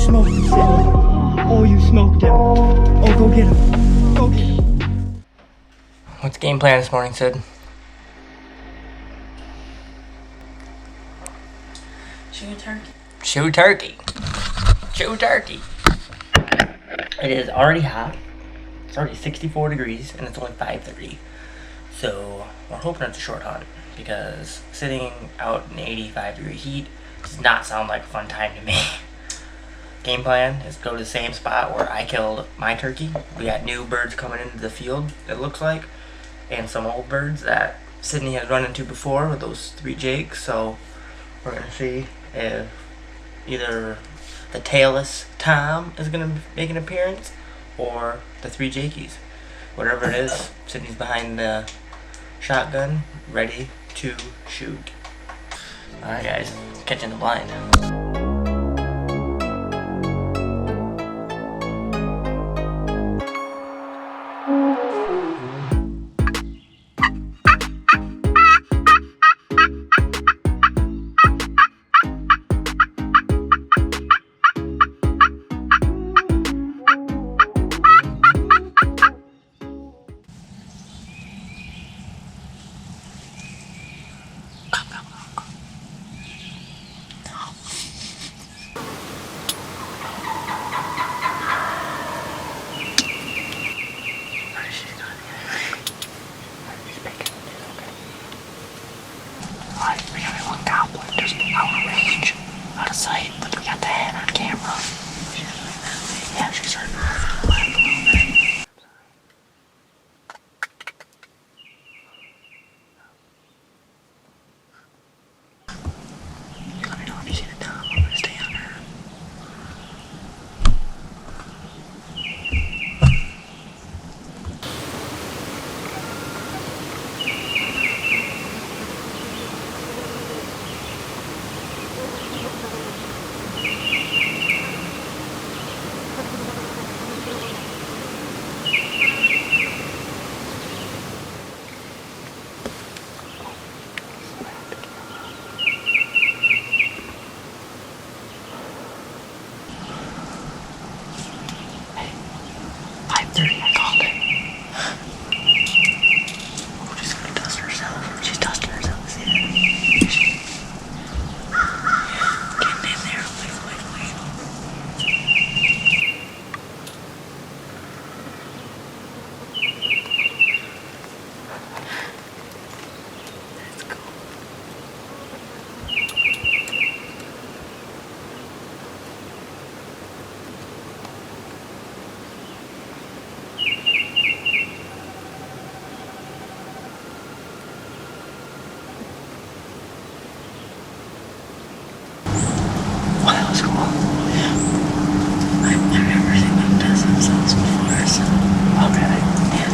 smoked him, Sydney. Oh, you smoked him. Oh, go get him. Go get him. What's the game plan this morning, Sid? Shoot turkey. Shoot turkey. Shoot turkey. It is already hot. It's already 64 degrees and it's only 5:30. So we're hoping it's a short hunt because sitting out in 85-degree heat does not sound like a fun time to me. Game plan is go to the same spot where I killed my turkey. We got new birds coming into the field, it looks like, and some old birds that Sydney has run into before with those 3 jakes. So we're gonna see if either the Tailless Tom is gonna make an appearance or the 3 jakies. Whatever it is, Sydney's behind the shotgun, ready to shoot. Alright guys, catching the blind. Alright, we got one Gobbler just out of range, out of sight, but we got the head on camera. Yeah, she's starting to move to the left a little bit. Let me know if you see the Tom. I'm gonna stay on her. I called it. Oh, she's gonna dust herself. She's dusting herself. See that? Getting in there. Wait. That's cool. Well, that was cool. I've never seen them dust themselves before, so. Oh, really? Yeah.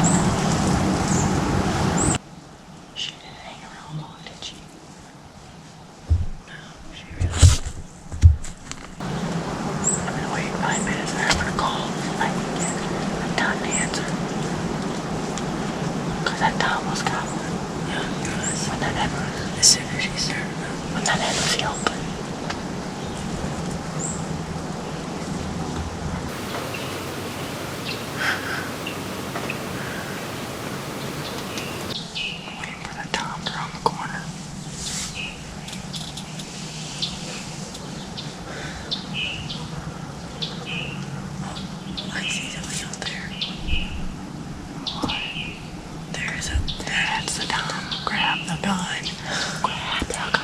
She didn't hang around long, did she? No, she really. I'm gonna wait 5 minutes and then I'm gonna call if I can get a Tom to answer. Cause that Tom was Gobbler. Yeah, it was. When that head was. As soon as she started. When that head was open. Waiting for that Tom around the corner. I see something out there. What? That's the Tom. Grab the gun. Grab the gun.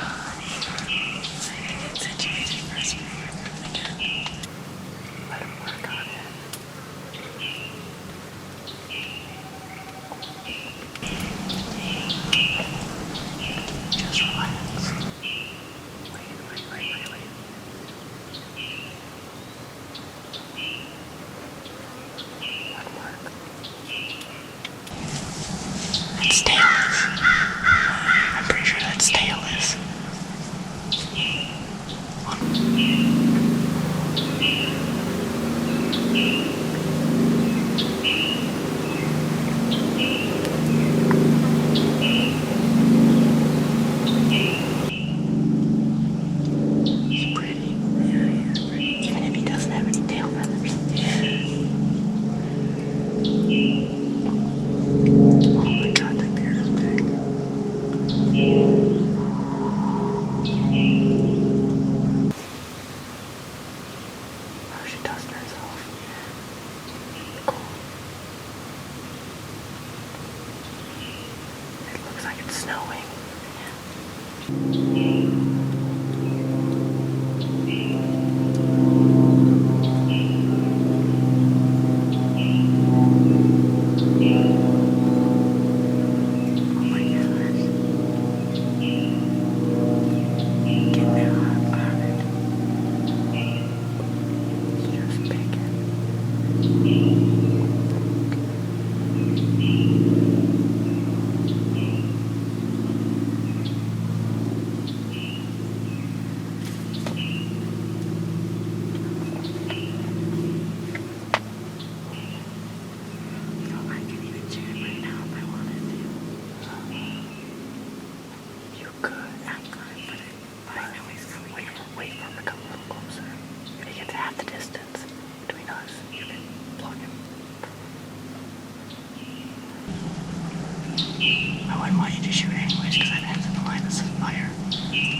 I wouldn't want you to shoot anyways because I've entered the line of fire.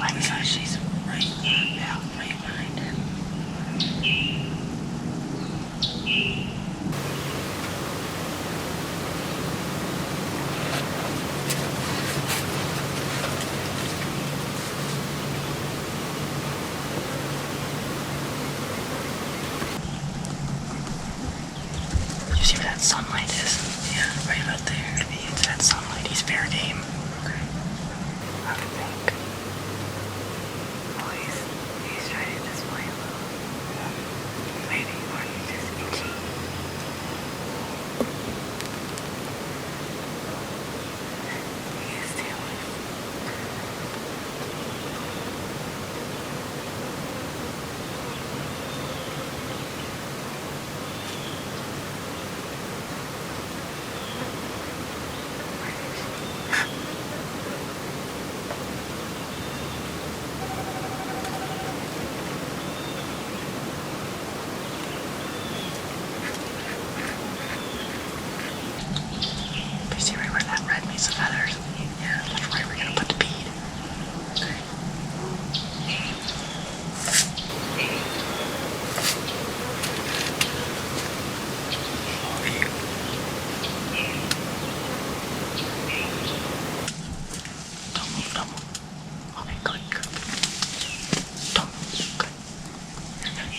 Line of sight. She's right, yeah, right behind him. You see where that sunlight is? Yeah, right about there. It's that sunlight. He's fair game. Okay. I would think. Oh, he's trying to display a little. Maybe, or he's just itchy. He is stealing. You see right where that red meets the feathers? Yeah, that's right. We're gonna put the bead. Okay. Don't move, don't move. Okay, good, good. Don't move, good. You're good.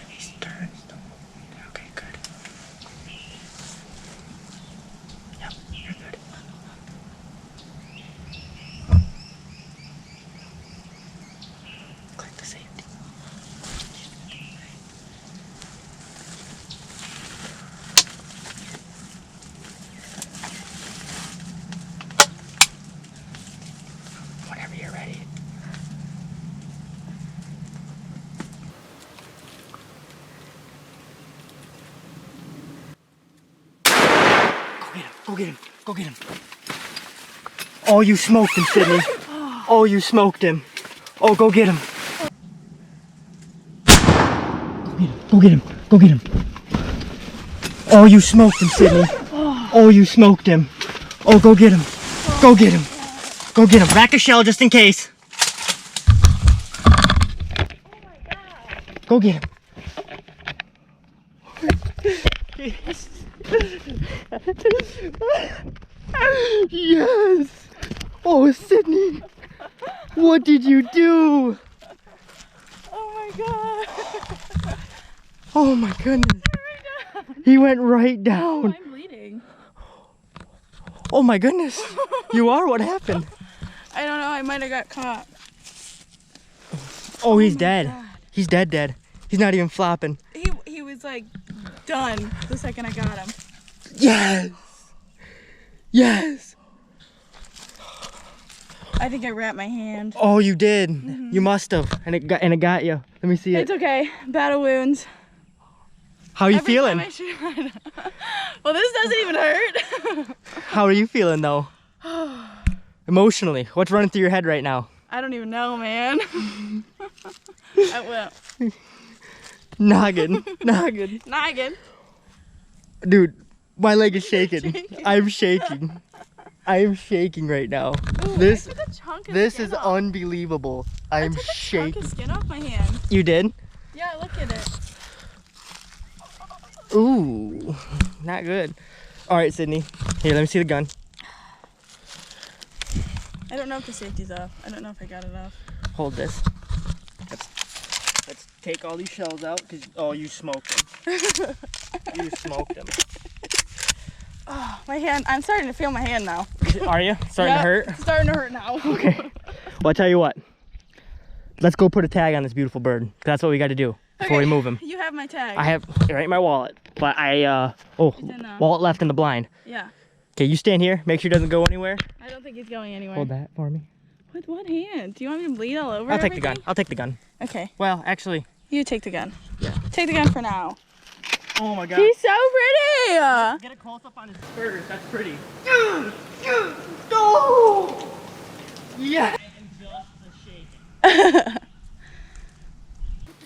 He's turned. Okay, good. Yep, you're good. Click the safety. Whenever you're ready. Go get him. Go get him. Oh, you smoked him, Sydney. Oh, you smoked him. Oh, go get him. Go get him. Go get him. Go get him. Oh, you smoked him, Sydney. Oh, you smoked him. Oh, go get him. Go get him. Go get him. Rack a shell just in case. Go get him. Yes! Oh, Sydney! What did you do? Oh my god. Oh my goodness. He went right Oh, down. I'm bleeding. Oh my goodness. You are? What happened? I don't know, I might have got caught. Oh, he's dead. God. He's dead. He's not even flopping. He was like done the second I got him. Yes! Yes! I think I wrapped my hand. Oh, you did. You must have. And it got you. Let me see it. It's okay. Battle wounds. How are you Every feeling? time I shoot- Well, this doesn't even hurt. How are you feeling though? Emotionally, what's running through your head right now? I don't even know, man. I will. Noggin. Noggin. Dude, My leg is shaking. I'm shaking. I am shaking right now. Ooh, This I took a chunk of this skin is off. unbelievable. I'm I took a chunk shaking. of skin off my hand. You did? Yeah, look at it. Ooh, not good. All right, Sydney. Here, let me see the gun. I don't know if the safety's off. I don't know if I got it off. Hold this. Let's take all these shells out because you smoked them. You smoked them. Oh, my hand. I'm starting to feel my hand now. Are you starting to hurt? It's starting to hurt now. Okay. Well, I'll tell you what. Let's go put a tag on this beautiful bird. That's what we got to do before we move him. You have my tag. I have it right in my wallet, but wallet left in the blind. Yeah. Okay, you stand here. Make sure he doesn't go anywhere. I don't think he's going anywhere. Hold that for me. With what hand? Do you want me to bleed all over I'll take everything? the gun. I'll take the gun. Okay. Well, actually. You take the gun. Yeah. Take the gun for now. Oh my God. He's so pretty! Get a close up on his spurs. That's pretty. Oh! Yeah.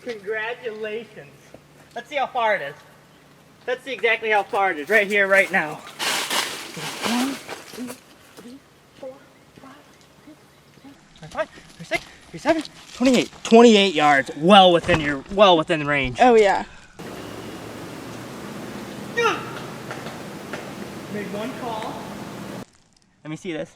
Congratulations. Let's see how far it is. Let's see exactly how far it is. Right here, right now. 1, 2, 3, 4, 5, 6, 7, 6, 7, 28. 28 yards. Well within the range. Oh yeah. Made one call. Let me see this.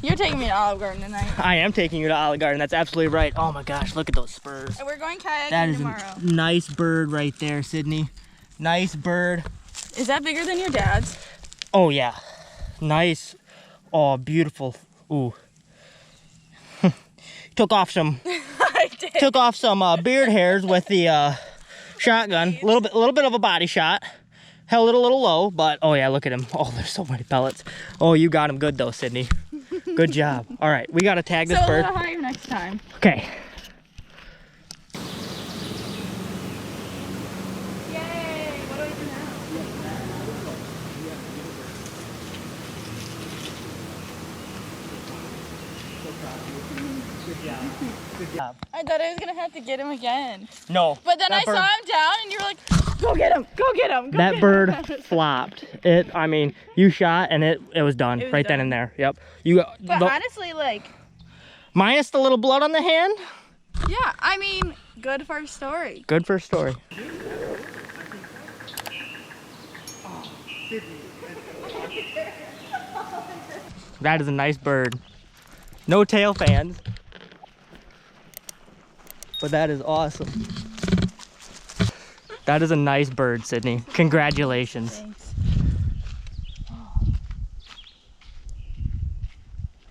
You're taking me to Olive Garden tonight. I am taking you to Olive Garden. That's absolutely right. Oh my gosh, look at those spurs. And we're going kayaking That is tomorrow. a nice bird right there, Sydney. Nice bird. Is that bigger than your dad's? Oh yeah. Nice. Oh, beautiful. Ooh. Took off some I did. took off some beard hairs with the shotgun. A little bit of a body shot. Held it a little low, but oh yeah, look at him. Oh, there's so many pellets. Oh, you got him good though, Sydney. Good job. All right, we gotta tag this So a bird. little higher next time. Okay. Yay! What do I do now? Good job. Good job. I thought I was gonna have to get him again. No. But then I saw him down and you were like, go get him, go get him, go That get bird him. flopped. I mean, you shot and it was done It was right then done. and there. Yep. But honestly, like, Minus the little blood on the hand. yeah, I mean, good for a story. Good for a story. That is a nice bird. No tail fans. But that is awesome. That is a nice bird, Sydney. Congratulations. Thanks.